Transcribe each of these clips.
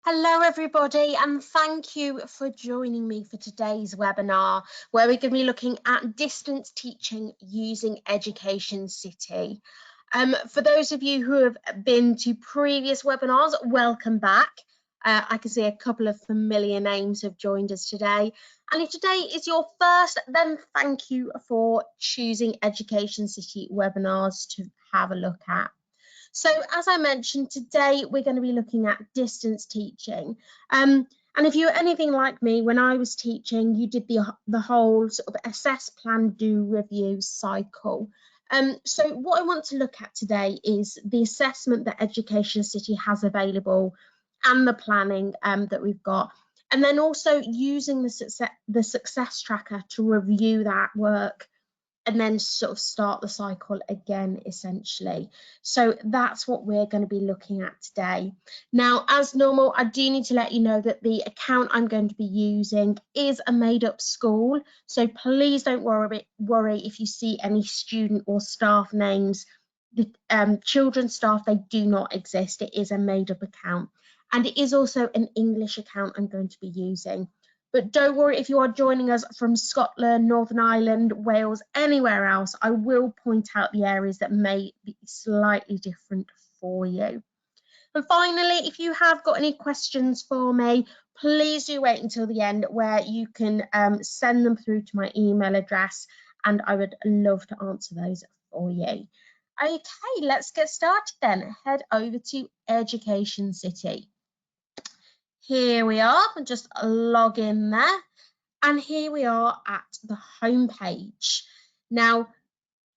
Hello everybody, and thank you for joining me for today's webinar where we're going to be looking at distance teaching using EducationCity. For those of you who have been to previous webinars, welcome back. I can see a couple of familiar names have joined us today, and if today is your first, then thank you for choosing EducationCity webinars to have a look at. So as I mentioned, today we're going to be looking at distance teaching. And if you're anything like me, when I was teaching, you did the whole sort of assess, plan, do, review cycle. So what I want to look at today is the assessment that EducationCity has available and the planning that we've got. And then also using the success tracker to review that work and then sort of start the cycle again, essentially. So that's what we're going to be looking at today. Now, as normal, I do need to let you know that the account I'm going to be using is a made-up school. So please don't worry if you see any student or staff names. The children's staff, they do not exist. It is a made-up account. And it is also an English account I'm going to be using. But don't worry if you are joining us from Scotland, Northern Ireland, Wales, anywhere else, I will point out the areas that may be slightly different for you. And finally, if you have got any questions for me, please do wait until the end where you can send them through to my email address, and I would love to answer those for you. Okay, let's get started then. Head over to EducationCity. Here we are, and just log in there, and here we are at the home page. Now,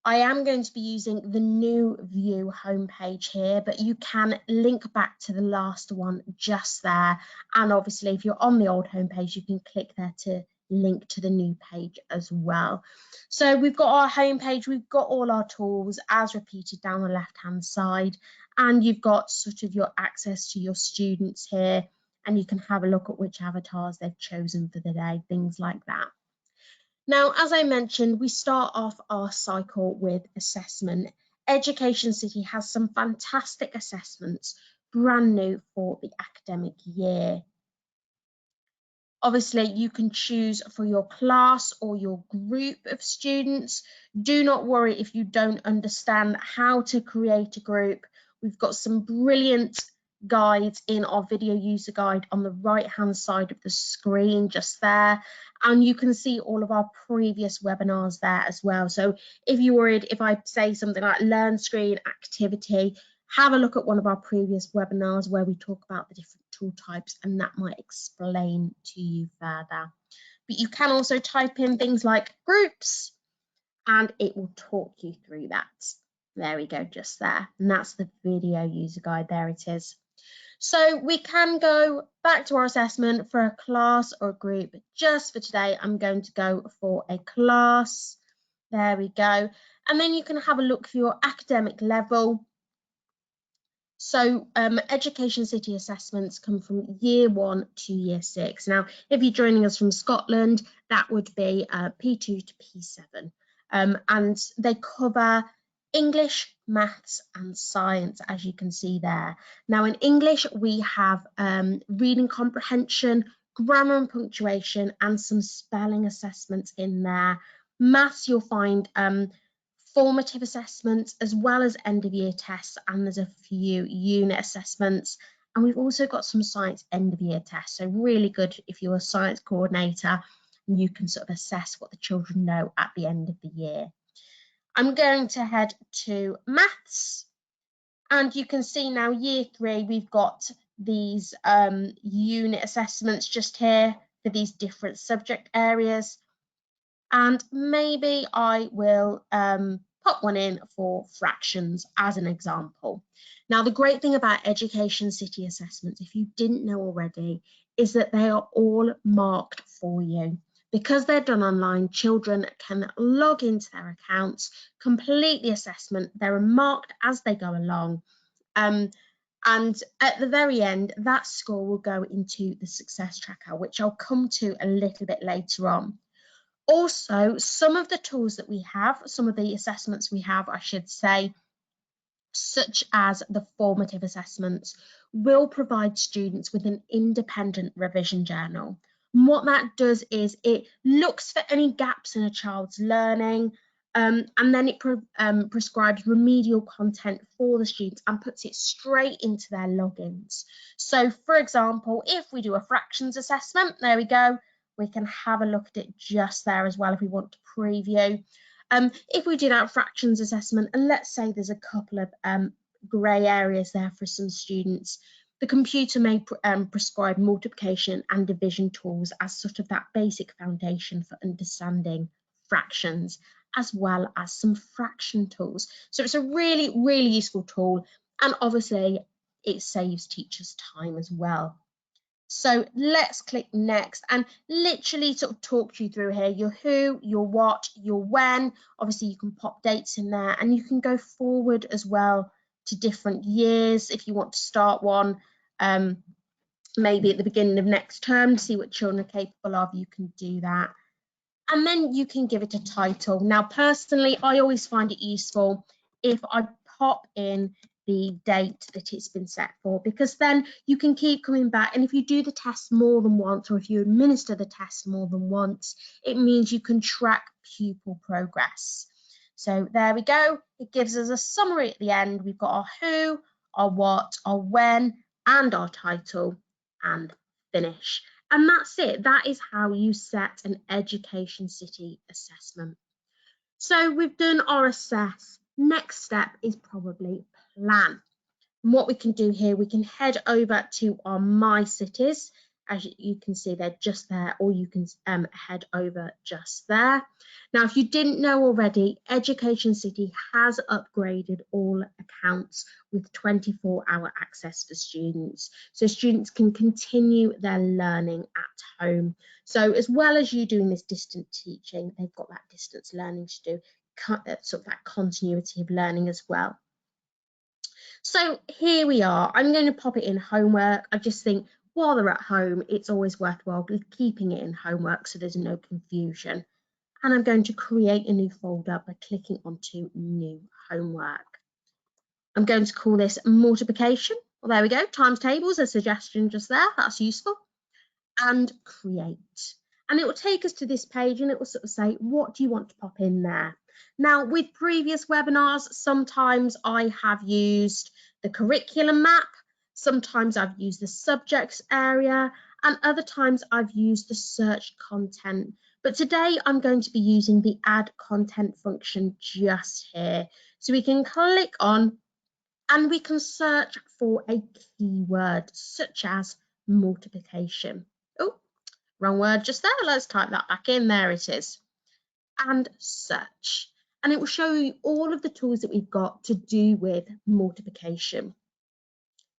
I am going to be using the new view homepage here, but you can link back to the last one just there. And obviously, if you're on the old homepage, you can click there to link to the new page as well. So we've got our homepage, we've got all our tools as repeated down the left-hand side, and you've got sort of your access to your students here, and you can have a look at which avatars they've chosen for the day, things like that. Now, as I mentioned, we start off our cycle with assessment. EducationCity has some fantastic assessments, brand new for the academic year. Obviously, you can choose for your class or your group of students. Do not worry if you don't understand how to create a group. We've got some brilliant guides in our video user guide on the right hand side of the screen just there, and you can see all of our previous webinars there as well. So if you're worried if I say something like learn screen activity, have a look at one of our previous webinars where we talk about the different tool types, and that might explain to you further. But you can also type in things like groups and it will talk you through that. There we go, just there, and that's the video user guide. There it is. So we can go back to our assessment for a class or a group. Just for today, I'm going to go for a class. There we go. And then you can have a look for your academic level. So EducationCity assessments come from year 1 to year 6. Now, if you're joining us from Scotland, that would be P2 to P7. And they cover English, maths and science, as you can see there. Now in English, we have reading comprehension, grammar and punctuation, and some spelling assessments in there. Maths, you'll find formative assessments as well as end of year tests, and there's a few unit assessments. And we've also got some science end of year tests. So really good if you're a science coordinator and you can sort of assess what the children know at the end of the year. I'm going to head to maths, and you can see now year 3 we've got these unit assessments just here for these different subject areas, and maybe I will pop one in for fractions as an example. Now the great thing about EducationCity assessments, if you didn't know already, is that they are all marked for you. Because they're done online, children can log into their accounts, complete the assessment, they're marked as they go along. And at the very end, that score will go into the success tracker, which I'll come to a little bit later on. Also, some of the tools that we have, some of the assessments we have, I should say, such as the formative assessments, will provide students with an independent revision journal. And what that does is it looks for any gaps in a child's learning, and then it prescribes remedial content for the students and puts it straight into their logins. So, for example, if we do a fractions assessment, there we go, we can have a look at it just there as well if we want to preview. If we did our fractions assessment, and let's say there's a couple of grey areas there for some students, the computer may prescribe multiplication and division tools as sort of that basic foundation for understanding fractions, as well as some fraction tools. So it's a really, really useful tool, and obviously it saves teachers time as well. So let's click next and literally sort of talk you through here your who, your what, your when. Obviously you can pop dates in there, and you can go forward as well to different years if you want to start one, maybe at the beginning of next term to see what children are capable of. You can do that, and then you can give it a title. Now personally, I always find it useful if I pop in the date that it's been set for, because then you can keep coming back, and if you do the test more than once, or if you administer the test more than once, it means you can track pupil progress. So there we go, it gives us a summary at the end. We've got our who, our what, our when, and our title, and finish. And that's it. That is how you set an EducationCity assessment. So we've done our assess. Next step is probably plan. And what we can do here, we can head over to our MyCities. As you can see, they're just there, or you can head over just there. Now, if you didn't know already, EducationCity has upgraded all accounts with 24-hour access for students. So students can continue their learning at home. So as well as you doing this distant teaching, they've got that distance learning to do, sort of that continuity of learning as well. So here we are. I'm going to pop it in homework. I just think while they're at home, it's always worthwhile keeping it in homework so there's no confusion. And I'm going to create a new folder by clicking onto new homework. I'm going to call this multiplication. Well, there we go. Times tables, a suggestion just there. That's useful. And create. And it will take us to this page, and it will sort of say, what do you want to pop in there? Now, with previous webinars, sometimes I have used the curriculum map, sometimes I've used the subjects area, and other times I've used the search content. But today I'm going to be using the add content function just here. So we can click on and we can search for a keyword such as multiplication. Oh, wrong word just there. Let's type that back in. There it is. And search. And it will show you all of the tools that we've got to do with multiplication.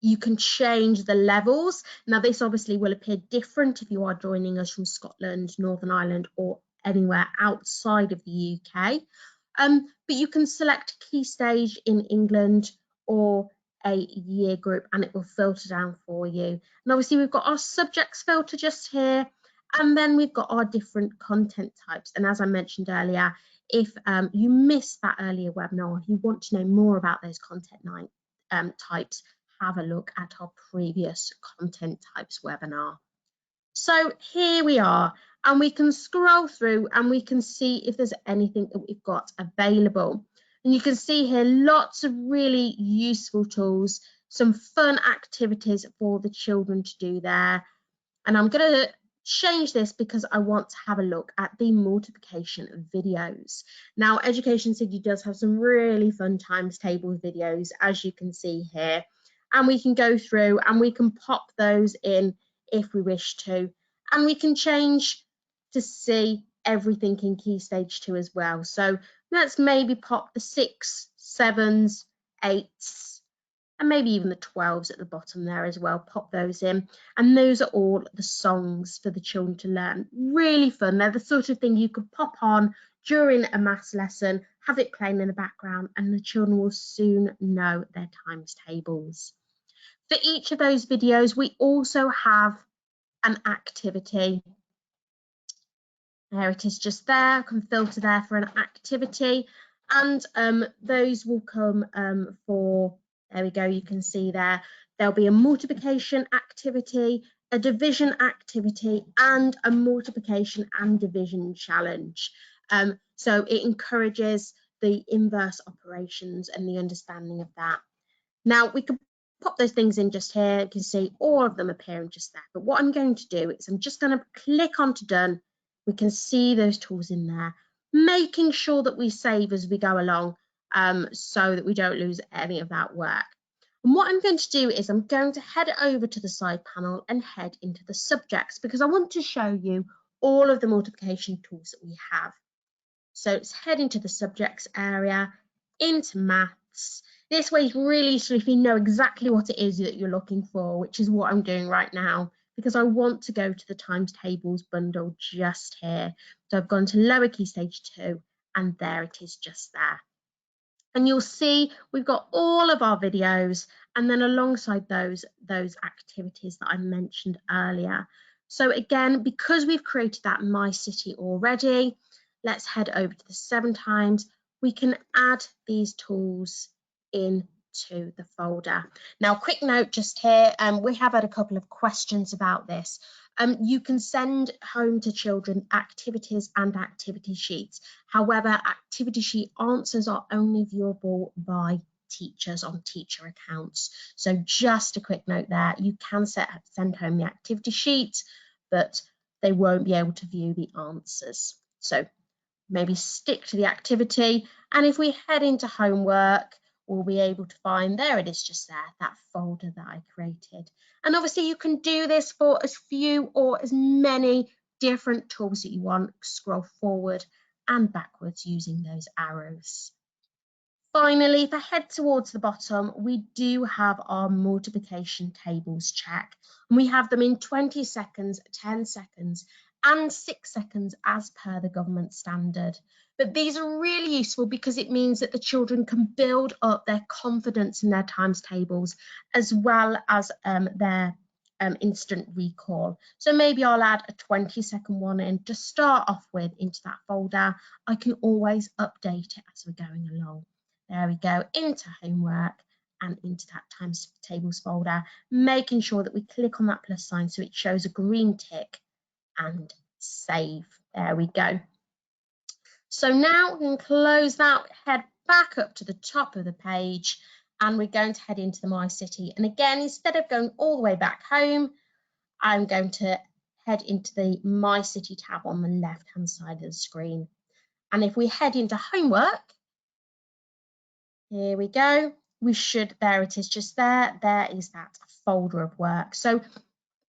You can change the levels. Now, this obviously will appear different if you are joining us from Scotland, Northern Ireland, or anywhere outside of the UK. But you can select key stage in England or a year group, and it will filter down for you. And obviously we've got our subjects filter just here, and then we've got our different content types. And as I mentioned earlier, if you missed that earlier webinar, if you want to know more about those content types, have a look at our previous content types webinar. So here we are, and we can scroll through and we can see if there's anything that we've got available. And you can see here lots of really useful tools, some fun activities for the children to do there. And I'm going to change this because I want to have a look at the multiplication videos. Now, EducationCity does have some really fun times tables videos, as you can see here. And we can go through and we can pop those in if we wish to. And we can change to see everything in Key Stage 2 as well. So let's maybe pop the 6s, 7s, 8s, and maybe even the 12s at the bottom there as well. Pop those in. And those are all the songs for the children to learn. Really fun. They're the sort of thing you could pop on during a maths lesson, have it playing in the background, and the children will soon know their times tables. For each of those videos, we also have an activity. There it is just there. I can filter there for an activity. And those will come for, there we go, you can see there, there'll be a multiplication activity, a division activity, and a multiplication and division challenge. So it encourages the inverse operations and the understanding of that. Now we can pop those things in just here. You can see all of them appearing just there. But what I'm going to do is I'm just going to click onto done. We can see those tools in there, making sure that we save as we go along so that we don't lose any of that work. And what I'm going to do is I'm going to head over to the side panel and head into the subjects because I want to show you all of the multiplication tools that we have. So let's head into the subjects area, into maths. This way is really useful if you know exactly what it is that you're looking for, which is what I'm doing right now, because I want to go to the times tables bundle just here. So I've gone to lower key stage 2 and there it is just there. And you'll see we've got all of our videos and then alongside those activities that I mentioned earlier. So again, because we've created that My City already, let's head over to the 7 times. We can add these tools into the folder. Now, quick note just here, we have had a couple of questions about this. You can send home to children activities and activity sheets. However, activity sheet answers are only viewable by teachers on teacher accounts. So just a quick note there, you can send home the activity sheet, but they won't be able to view the answers. So maybe stick to the activity. And if we head into homework, we'll be able to find, there it is just there, that folder that I created. And obviously you can do this for as few or as many different tools that you want. Scroll forward and backwards using those arrows. Finally, if I head towards the bottom, we do have our multiplication tables check. And we have them in 20 seconds, 10 seconds, and 6 seconds as per the government standard. But these are really useful because it means that the children can build up their confidence in their times tables as well as their instant recall. So maybe I'll add a 20-second one in to start off with into that folder. I can always update it as we're going along. There we go, into homework and into that times tables folder, making sure that we click on that plus sign so it shows a green tick and save. There we go. So now we can close that, head back up to the top of the page, and we're going to head into the My City. And again, instead of going all the way back home, I'm going to head into the My City tab on the left-hand side of the screen. And if we head into homework, here we go. We should, there it is just there. There is that folder of work. So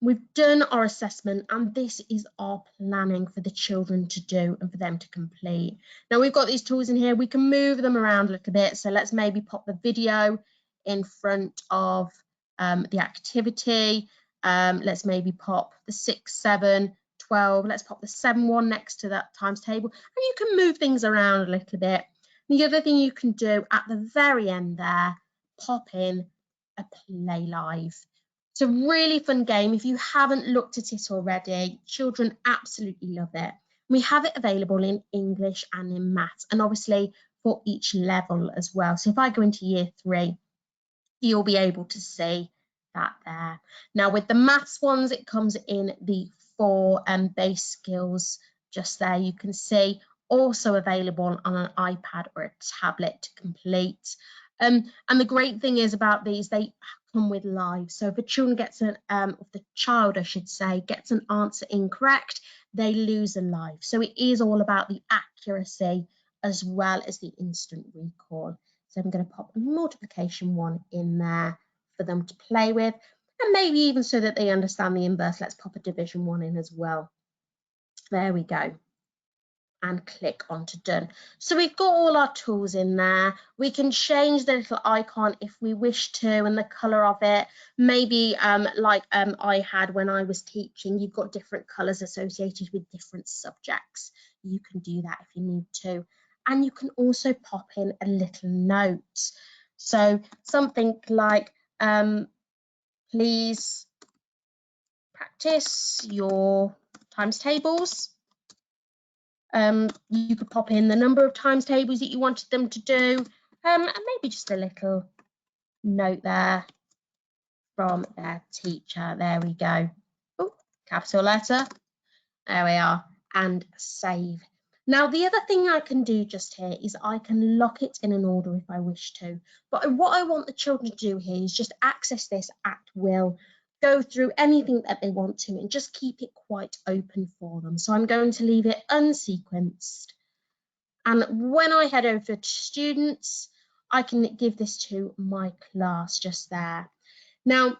we've done our assessment and this is our planning for the children to do and for them to complete. Now we've got these tools in here. We can move them around a little bit. So let's maybe pop the video in front of the activity. Let's maybe pop the 6, 7, 12. Let's pop the 7 one next to that times table. And you can move things around a little bit. The other thing you can do at the very end there, pop in a play live. It's a really fun game. If you haven't looked at it already, children absolutely love it. We have it available in English and in maths, and obviously for each level as well. So if I go into year 3, you'll be able to see that there. Now with the maths ones, it comes in the 4 base skills just there. You can see also available on an iPad or a tablet to complete. And the great thing is about these, they come with live. So if a children gets an, the child I should say, gets an answer incorrect, they lose a life. So it is all about the accuracy as well as the instant recall. So I'm going to pop a multiplication one in there for them to play with, and maybe even so that they understand the inverse, let's pop a division one in as well. There we go. And click onto done. So we've got all our tools in there. We can change the little icon if we wish to and the color of it. Maybe like I had when I was teaching, you've got different colors associated with different subjects. You can do that if you need to. And you can also pop in a little note. So something like, please practice your times tables. You could pop in the number of times tables that you wanted them to do, and maybe just a little note there from their teacher. There we go. Oh, capital letter. There we are. And save. Now, the other thing I can do just here is I can lock it in an order if I wish to. But what I want the children to do here is just access this at will, go through anything that they want to, and just keep it quite open for them. So I'm going to leave it unsequenced. And when I head over to students, I can give this to my class just there. Now,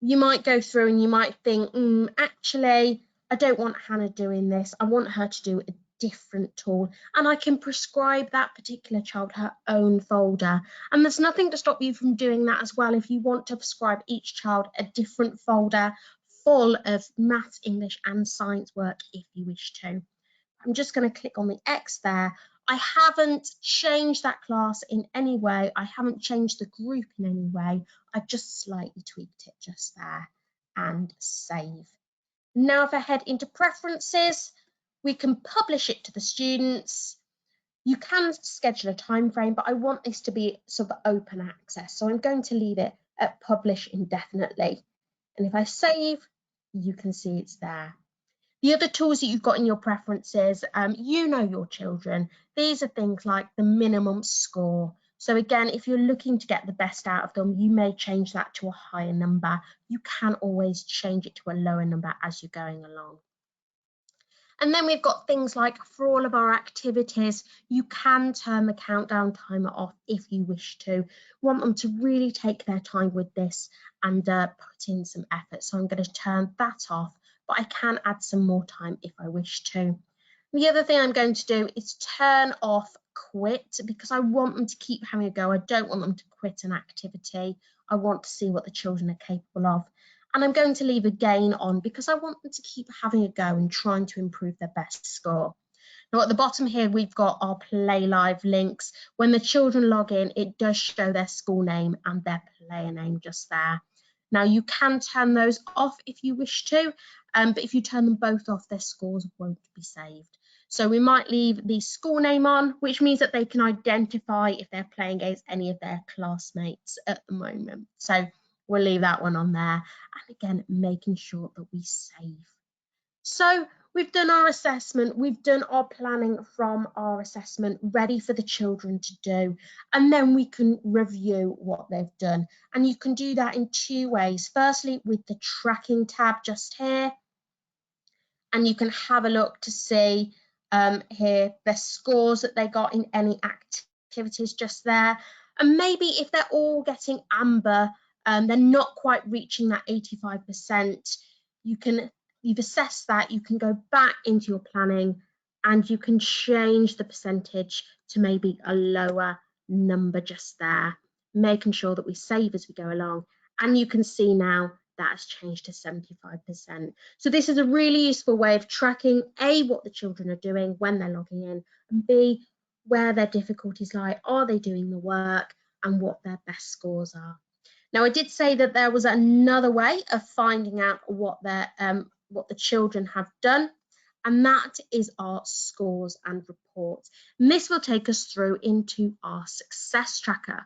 you might go through and you might think, actually, I don't want Hannah doing this. I want her to do a different tool. And I can prescribe that particular child her own folder. And there's nothing to stop you from doing that as well if you want to prescribe each child a different folder full of maths, English and science work if you wish to. I'm just going to click on the X there. I haven't changed that class in any way. I haven't changed the group in any way. I've just slightly tweaked it just there and save. Now if I head into preferences, we can publish it to the students. You can schedule a time frame, but I want this to be sort of open access. So I'm going to leave it at publish indefinitely. And if I save, you can see it's there. The other tools that you've got in your preferences, you know your children. These are things like the minimum score. So again, if you're looking to get the best out of them, you may change that to a higher number. You can always change it to a lower number as you're going along. And then we've got things like for all of our activities, you can turn the countdown timer off if you wish to. Want them to really take their time with this and put in some effort. So I'm going to turn that off, but I can add some more time if I wish to. The other thing I'm going to do is turn off quit because I want them to keep having a go. I don't want them to quit an activity. I want to see what the children are capable of. And I'm going to leave a gain on because I want them to keep having a go and trying to improve their best score. Now at the bottom here, we've got our Play Live links. When the children log in, it does show their school name and their player name just there. Now you can turn those off if you wish to, but if you turn them both off, their scores won't be saved. So we might leave the school name on, which means that they can identify if they're playing against any of their classmates at the moment. So we'll leave that one on there. And again, making sure that we save. So we've done our assessment, we've done our planning from our assessment, ready for the children to do, and then we can review what they've done. And you can do that in two ways. Firstly, with the tracking tab just here, and you can have a look to see here the scores that they got in any activities just there. And maybe if they're all getting amber, they're not quite reaching that 85%, you've assessed that, you can go back into your planning and you can change the percentage to maybe a lower number just there, making sure that we save as we go along. And you can see now that has changed to 75%. So this is a really useful way of tracking A, what the children are doing when they're logging in, and B, where their difficulties lie, are they doing the work, and what their best scores are. Now, I did say that there was another way of finding out what the children have done, and that is our scores and reports. And this will take us through into our success tracker.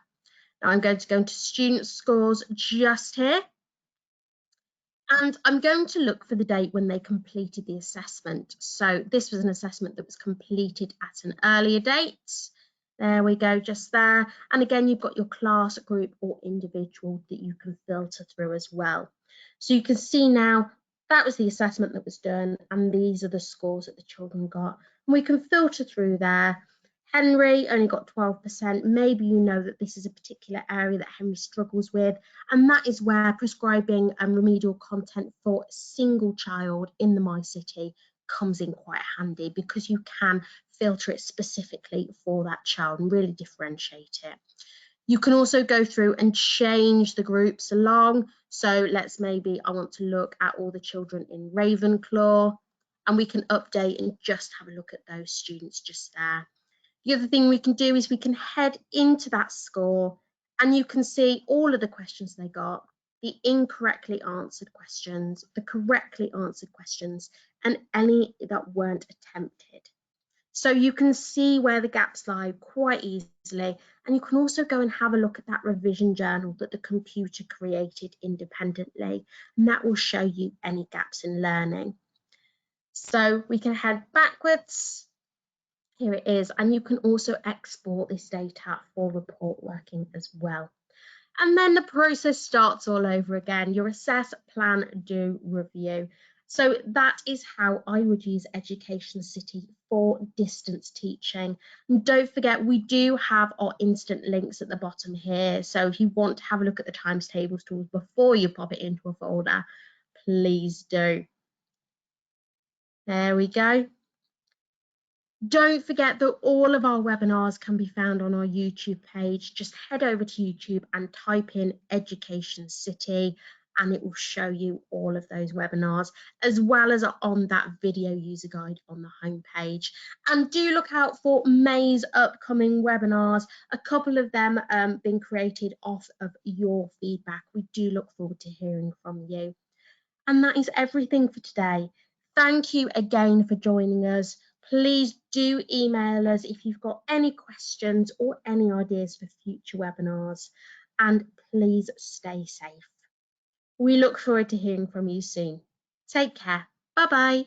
Now, I'm going to go into student scores just here. And I'm going to look for the date when they completed the assessment. So this was an assessment that was completed at an earlier date. There we go, just there. And again, you've got your class, group or individual that you can filter through as well. So you can see now that was the assessment that was done and these are the scores that the children got. And we can filter through there. Henry only got 12%. Maybe you know that this is a particular area that Henry struggles with, and that is where prescribing remedial content for a single child in the MyCity comes in quite handy because you can filter it specifically for that child and really differentiate it. You can also go through and change the groups along. So I want to look at all the children in Ravenclaw, and we can update and just have a look at those students just there. The other thing we can do is we can head into that score and you can see all of the questions they got. the incorrectly answered questions, the correctly answered questions, and any that weren't attempted. So you can see where the gaps lie quite easily, and you can also go and have a look at that revision journal that the computer created independently, and that will show you any gaps in learning. So we can head backwards. Here it is, and you can also export this data for report working as well. And then the process starts all over again. You assess, plan, do, review. So that is how I would use EducationCity for distance teaching. And don't forget, we do have our instant links at the bottom here. So if you want to have a look at the times tables tools before you pop it into a folder, please do. There we go. Don't forget that all of our webinars can be found on our YouTube page. Just head over to YouTube and type in EducationCity, and it will show you all of those webinars, as well as on that video user guide on the homepage. And do look out for May's upcoming webinars, a couple of them being created off of your feedback. We do look forward to hearing from you. And that is everything for today. Thank you again for joining us. Please do email us if you've got any questions or any ideas for future webinars. And please stay safe. We look forward to hearing from you soon. Take care. Bye-bye.